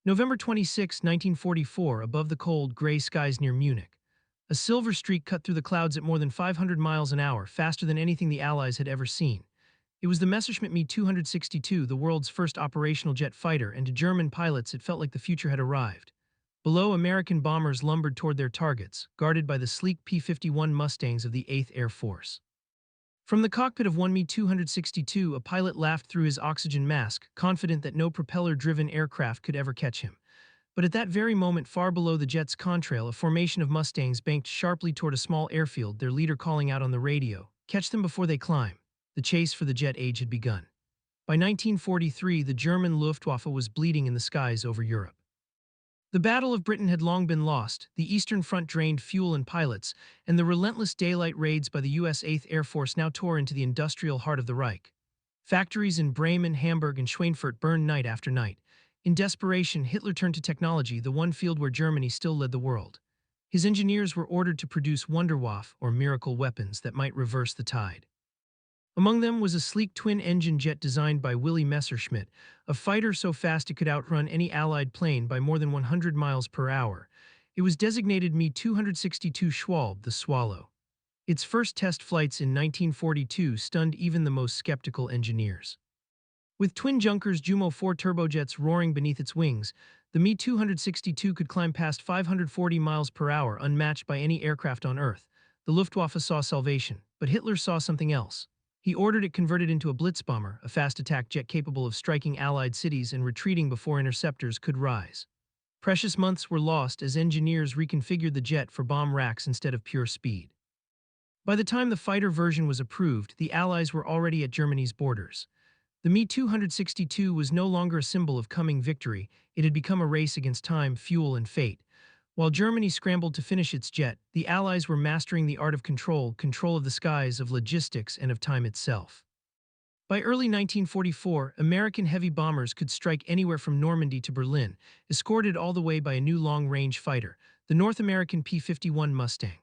November 26, 1944, above the cold, gray skies near Munich. A silver streak cut through the clouds at more than 500 miles an hour, faster than anything the Allies had ever seen. It was the Messerschmitt Me 262, the world's first operational jet fighter, and to German pilots it felt like the future had arrived. Below, American bombers lumbered toward their targets, guarded by the sleek P-51 Mustangs of the 8th Air Force. From the cockpit of one Me 262, a pilot laughed through his oxygen mask, confident that no propeller-driven aircraft could ever catch him. But at that very moment, far below the jet's contrail, a formation of Mustangs banked sharply toward a small airfield, their leader calling out on the radio, "Catch them before they climb." The chase for the jet age had begun. By 1943, the German Luftwaffe was bleeding in the skies over Europe. The Battle of Britain had long been lost, the Eastern Front drained fuel and pilots, and the relentless daylight raids by the U.S. 8th Air Force now tore into the industrial heart of the Reich. Factories in Bremen, Hamburg, and Schweinfurt burned night after night. In desperation, Hitler turned to technology, the one field where Germany still led the world. His engineers were ordered to produce Wunderwaffe, or miracle weapons, that might reverse the tide. Among them was a sleek twin-engine jet designed by Willy Messerschmitt, a fighter so fast it could outrun any Allied plane by more than 100 miles per hour. It was designated Me 262 Schwalbe, the Swallow. Its first test flights in 1942 stunned even the most skeptical engineers. With twin Junkers Jumo 4 turbojets roaring beneath its wings, the Me 262 could climb past 540 miles per hour, unmatched by any aircraft on Earth. The Luftwaffe saw salvation, but Hitler saw something else. He ordered it converted into a Blitzbomber, a fast attack jet capable of striking Allied cities and retreating before interceptors could rise. Precious months were lost as engineers reconfigured the jet for bomb racks instead of pure speed. By the time the fighter version was approved, the Allies were already at Germany's borders. The Me 262 was no longer a symbol of coming victory, it had become a race against time, fuel, and fate. While Germany scrambled to finish its jet, the Allies were mastering the art of control, control of the skies, of logistics, and of time itself. By early 1944, American heavy bombers could strike anywhere from Normandy to Berlin, escorted all the way by a new long-range fighter, the North American P-51 Mustang.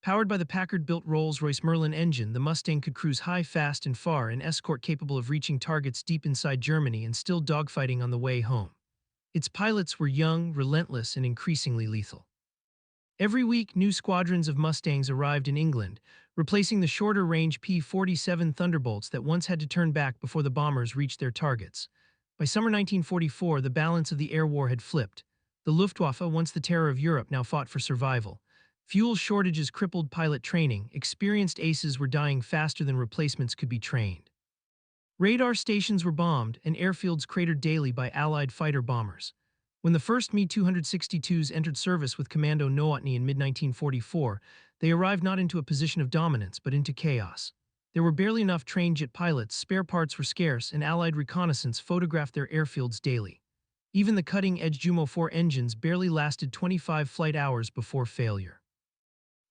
Powered by the Packard-built Rolls-Royce Merlin engine, the Mustang could cruise high, fast, and far, an escort capable of reaching targets deep inside Germany and still dogfighting on the way home. Its pilots were young, relentless, and increasingly lethal. Every week, new squadrons of Mustangs arrived in England, replacing the shorter-range P-47 Thunderbolts that once had to turn back before the bombers reached their targets. By summer 1944, the balance of the air war had flipped. The Luftwaffe, once the terror of Europe, now fought for survival. Fuel shortages crippled pilot training, experienced aces were dying faster than replacements could be trained. Radar stations were bombed, and airfields cratered daily by Allied fighter bombers. When the first Me 262s entered service with Commando Nowotny in mid-1944, they arrived not into a position of dominance, but into chaos. There were barely enough trained jet pilots, spare parts were scarce, and Allied reconnaissance photographed their airfields daily. Even the cutting-edge Jumo 4 engines barely lasted 25 flight hours before failure.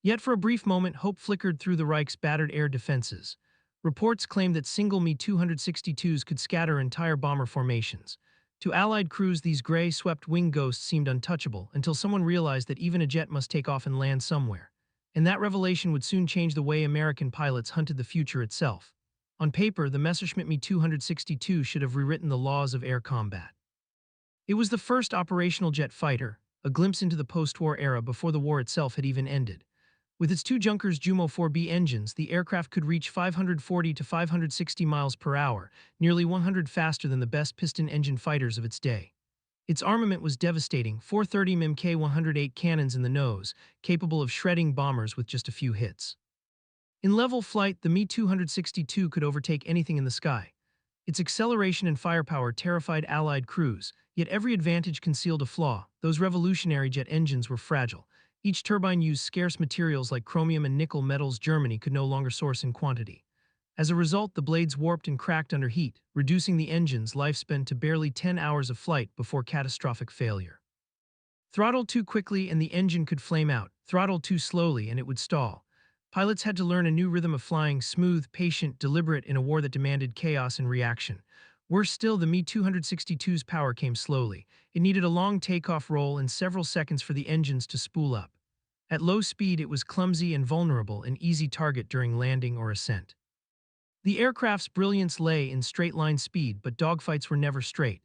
Yet for a brief moment, hope flickered through the Reich's battered air defenses. Reports claimed that single Me 262s could scatter entire bomber formations. To Allied crews, these gray, swept-wing ghosts seemed untouchable until someone realized that even a jet must take off and land somewhere. And that revelation would soon change the way American pilots hunted the future itself. On paper, the Messerschmitt Me 262 should have rewritten the laws of air combat. It was the first operational jet fighter, a glimpse into the post-war era before the war itself had even ended. With its two Junkers Jumo 4B engines, the aircraft could reach 540 to 560 miles per hour, nearly 100 faster than the best piston engine fighters of its day. Its armament was devastating, 430 Mk108 cannons in the nose, capable of shredding bombers with just a few hits. In level flight, the Me 262 could overtake anything in the sky. Its acceleration and firepower terrified Allied crews, yet every advantage concealed a flaw. Those revolutionary jet engines were fragile. Each turbine used scarce materials like chromium and nickel, metals Germany could no longer source in quantity. As a result, the blades warped and cracked under heat, reducing the engine's lifespan to barely 10 hours of flight before catastrophic failure. Throttle too quickly and the engine could flame out, throttle too slowly and it would stall. Pilots had to learn a new rhythm of flying, smooth, patient, deliberate in a war that demanded chaos and reaction. Worse still, the Me 262's power came slowly. It needed a long takeoff roll and several seconds for the engines to spool up. At low speed, it was clumsy and vulnerable, an easy target during landing or ascent. The aircraft's brilliance lay in straight-line speed, but dogfights were never straight.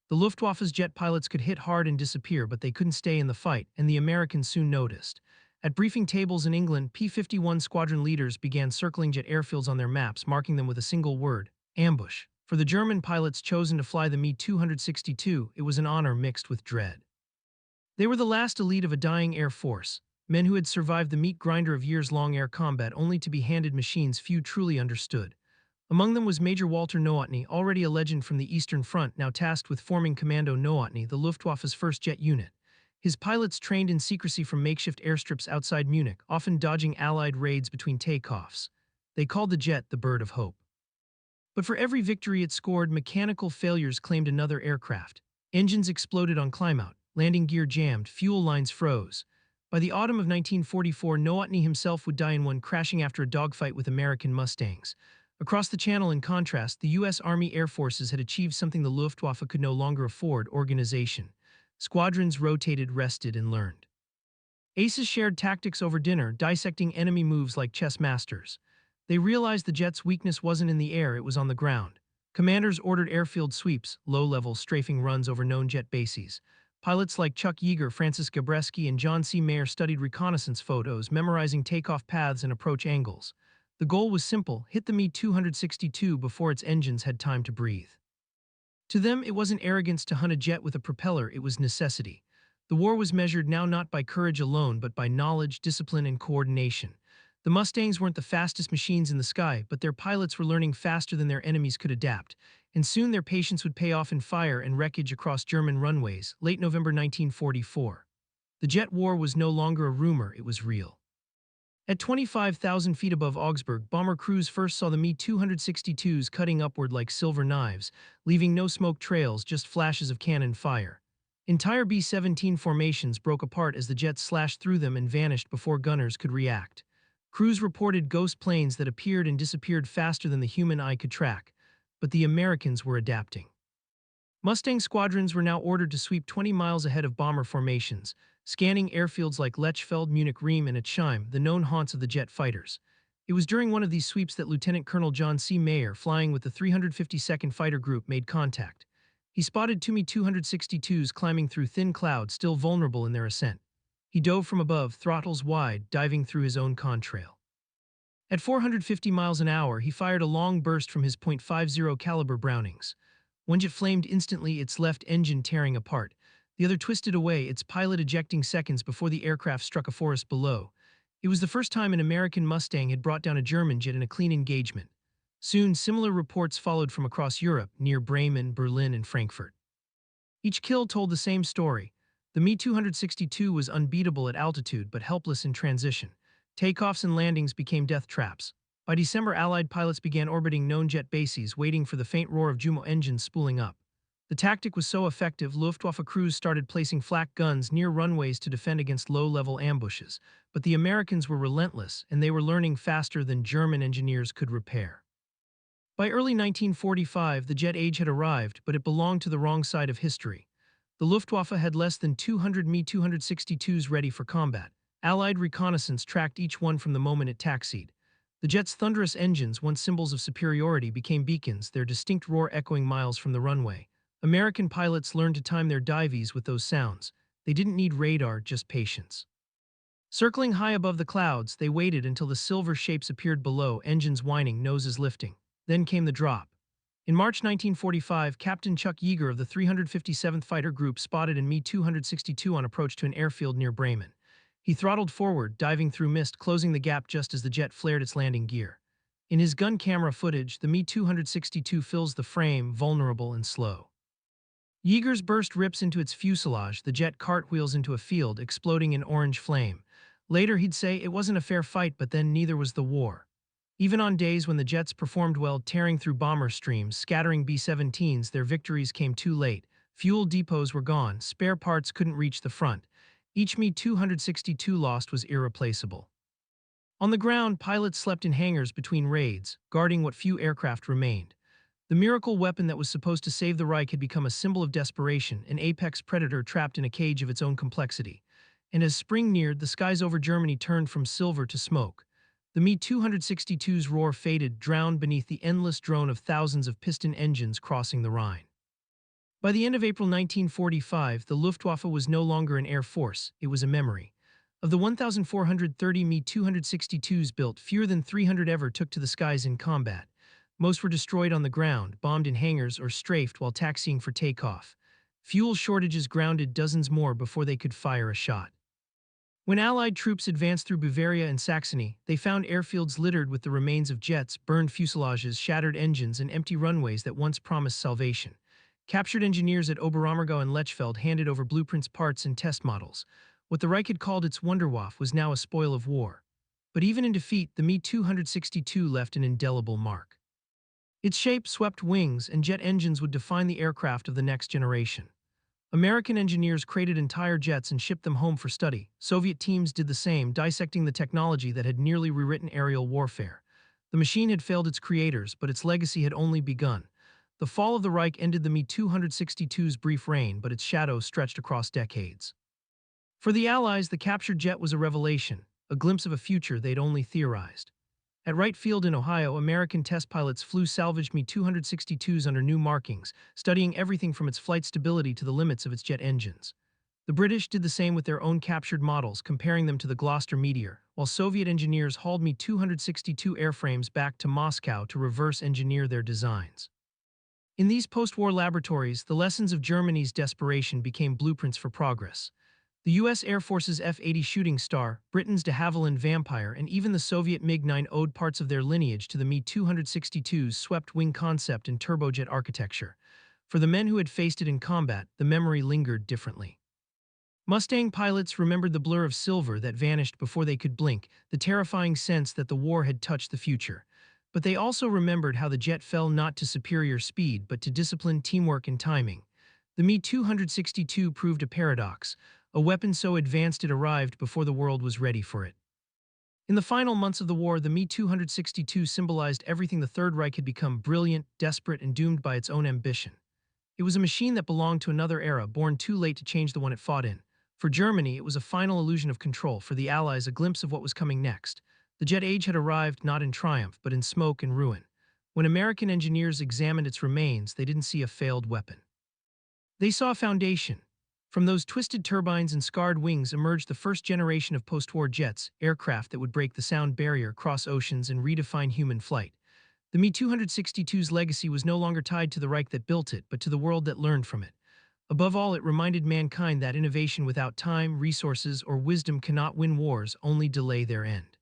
The Luftwaffe's jet pilots could hit hard and disappear, but they couldn't stay in the fight, and the Americans soon noticed. At briefing tables in England, P-51 squadron leaders began circling jet airfields on their maps, marking them with a single word: ambush. For the German pilots chosen to fly the Me-262, it was an honor mixed with dread. They were the last elite of a dying air force, men who had survived the meat grinder of years-long air combat only to be handed machines few truly understood. Among them was Major Walter Nowotny, already a legend from the Eastern Front, now tasked with forming Commando Nowotny, the Luftwaffe's first jet unit. His pilots trained in secrecy from makeshift airstrips outside Munich, often dodging Allied raids between takeoffs. They called the jet the Bird of Hope. But for every victory it scored, mechanical failures claimed another aircraft. Engines exploded on climbout, landing gear jammed, fuel lines froze. By the autumn of 1944, Nowotny himself would die in one, crashing after a dogfight with American Mustangs. Across the Channel, in contrast, the U.S. Army Air Forces had achieved something the Luftwaffe could no longer afford: organization. Squadrons rotated, rested, and learned. Aces shared tactics over dinner, dissecting enemy moves like chess masters. They realized the jet's weakness wasn't in the air, it was on the ground. Commanders ordered airfield sweeps, low-level, strafing runs over known jet bases. Pilots like Chuck Yeager, Francis Gabreski, and John C. Mayer studied reconnaissance photos, memorizing takeoff paths and approach angles. The goal was simple: hit the Me-262 before its engines had time to breathe. To them, it wasn't arrogance to hunt a jet with a propeller, it was necessity. The war was measured now not by courage alone, but by knowledge, discipline, and coordination. The Mustangs weren't the fastest machines in the sky, but their pilots were learning faster than their enemies could adapt, and soon their patience would pay off in fire and wreckage across German runways. Late November 1944. The jet war was no longer a rumor, it was real. At 25,000 feet above Augsburg, bomber crews first saw the Me-262s cutting upward like silver knives, leaving no smoke trails, just flashes of cannon fire. Entire B-17 formations broke apart as the jets slashed through them and vanished before gunners could react. Crews reported ghost planes that appeared and disappeared faster than the human eye could track, but the Americans were adapting. Mustang squadrons were now ordered to sweep 20 miles ahead of bomber formations, scanning airfields like Lechfeld, Munich, Riem, and Etzheim, the known haunts of the jet fighters. It was during one of these sweeps that Lieutenant Colonel John C. Mayer, flying with the 352nd Fighter Group, made contact. He spotted two Me-262s climbing through thin clouds, still vulnerable in their ascent. He dove from above, throttles wide, diving through his own contrail. At 450 miles an hour, he fired a long burst from his .50 caliber Brownings. One jet flamed instantly, its left engine tearing apart. The other twisted away, its pilot ejecting seconds before the aircraft struck a forest below. It was the first time an American Mustang had brought down a German jet in a clean engagement. Soon, similar reports followed from across Europe, near Bremen, Berlin, and Frankfurt. Each kill told the same story. The Me-262 was unbeatable at altitude but helpless in transition. Takeoffs and landings became death traps. By December, Allied pilots began orbiting known jet bases, waiting for the faint roar of Jumo engines spooling up. The tactic was so effective, Luftwaffe crews started placing flak guns near runways to defend against low-level ambushes. But the Americans were relentless, and they were learning faster than German engineers could repair. By early 1945, the jet age had arrived, but it belonged to the wrong side of history. The Luftwaffe had less than 200 Me-262s ready for combat. Allied reconnaissance tracked each one from the moment it taxied. The jet's thunderous engines, once symbols of superiority, became beacons, their distinct roar echoing miles from the runway. American pilots learned to time their dives with those sounds. They didn't need radar, just patience. Circling high above the clouds, they waited until the silver shapes appeared below, engines whining, noses lifting. Then came the drop. In March 1945, Captain Chuck Yeager of the 357th Fighter Group spotted an Me-262 on approach to an airfield near Bremen. He throttled forward, diving through mist, closing the gap just as the jet flared its landing gear. In his gun camera footage, the Me-262 fills the frame, vulnerable and slow. Yeager's burst rips into its fuselage, the jet cartwheels into a field, exploding in orange flame. Later he'd say it wasn't a fair fight, but then neither was the war. Even on days when the jets performed well, tearing through bomber streams, scattering B-17s, their victories came too late. Fuel depots were gone, spare parts couldn't reach the front. Each Me-262 lost was irreplaceable. On the ground, pilots slept in hangars between raids, guarding what few aircraft remained. The miracle weapon that was supposed to save the Reich had become a symbol of desperation, an apex predator trapped in a cage of its own complexity. And as spring neared, the skies over Germany turned from silver to smoke. The Me-262's roar faded, drowned beneath the endless drone of thousands of piston engines crossing the Rhine. By the end of April 1945, the Luftwaffe was no longer an air force, it was a memory. Of the 1,430 Me-262s built, fewer than 300 ever took to the skies in combat. Most were destroyed on the ground, bombed in hangars, or strafed while taxiing for takeoff. Fuel shortages grounded dozens more before they could fire a shot. When Allied troops advanced through Bavaria and Saxony, they found airfields littered with the remains of jets, burned fuselages, shattered engines, and empty runways that once promised salvation. Captured engineers at Oberammergau and Lechfeld handed over blueprints, parts, and test models. What the Reich had called its Wunderwaffe was now a spoil of war. But even in defeat, the Me-262 left an indelible mark. Its shape, swept wings, and jet engines would define the aircraft of the next generation. American engineers created entire jets and shipped them home for study. Soviet teams did the same, dissecting the technology that had nearly rewritten aerial warfare. The machine had failed its creators, but its legacy had only begun. The fall of the Reich ended the Me-262's brief reign, but its shadow stretched across decades. For the Allies, the captured jet was a revelation, a glimpse of a future they'd only theorized. At Wright Field in Ohio, American test pilots flew salvaged Me-262s under new markings, studying everything from its flight stability to the limits of its jet engines. The British did the same with their own captured models, comparing them to the Gloucester Meteor, while Soviet engineers hauled Me-262 airframes back to Moscow to reverse engineer their designs. In these post-war laboratories, the lessons of Germany's desperation became blueprints for progress. The U.S. Air Force's F-80 Shooting Star, Britain's de Havilland Vampire, and even the Soviet MiG-9 owed parts of their lineage to the Me-262's swept-wing concept and turbojet architecture. For the men who had faced it in combat, the memory lingered differently. Mustang pilots remembered the blur of silver that vanished before they could blink, the terrifying sense that the war had touched the future. But they also remembered how the jet fell not to superior speed but to discipline, teamwork, and timing. The Me-262 proved a paradox, a weapon so advanced it arrived before the world was ready for it. In the final months of the war, the Me-262 symbolized everything the Third Reich had become: brilliant, desperate, and doomed by its own ambition. It was a machine that belonged to another era, born too late to change the one it fought in. For Germany, it was a final illusion of control; for the Allies, a glimpse of what was coming next. The jet age had arrived not in triumph, but in smoke and ruin. When American engineers examined its remains, they didn't see a failed weapon. They saw a foundation. From those twisted turbines and scarred wings emerged the first generation of post-war jets, aircraft that would break the sound barrier, cross oceans, and redefine human flight. The Me-262's legacy was no longer tied to the Reich that built it, but to the world that learned from it. Above all, it reminded mankind that innovation without time, resources, or wisdom cannot win wars, only delay their end.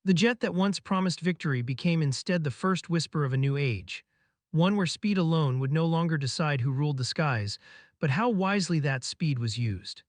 The jet that once promised victory became instead the first whisper of a new age, one where speed alone would no longer decide who ruled the skies, but how wisely that speed was used.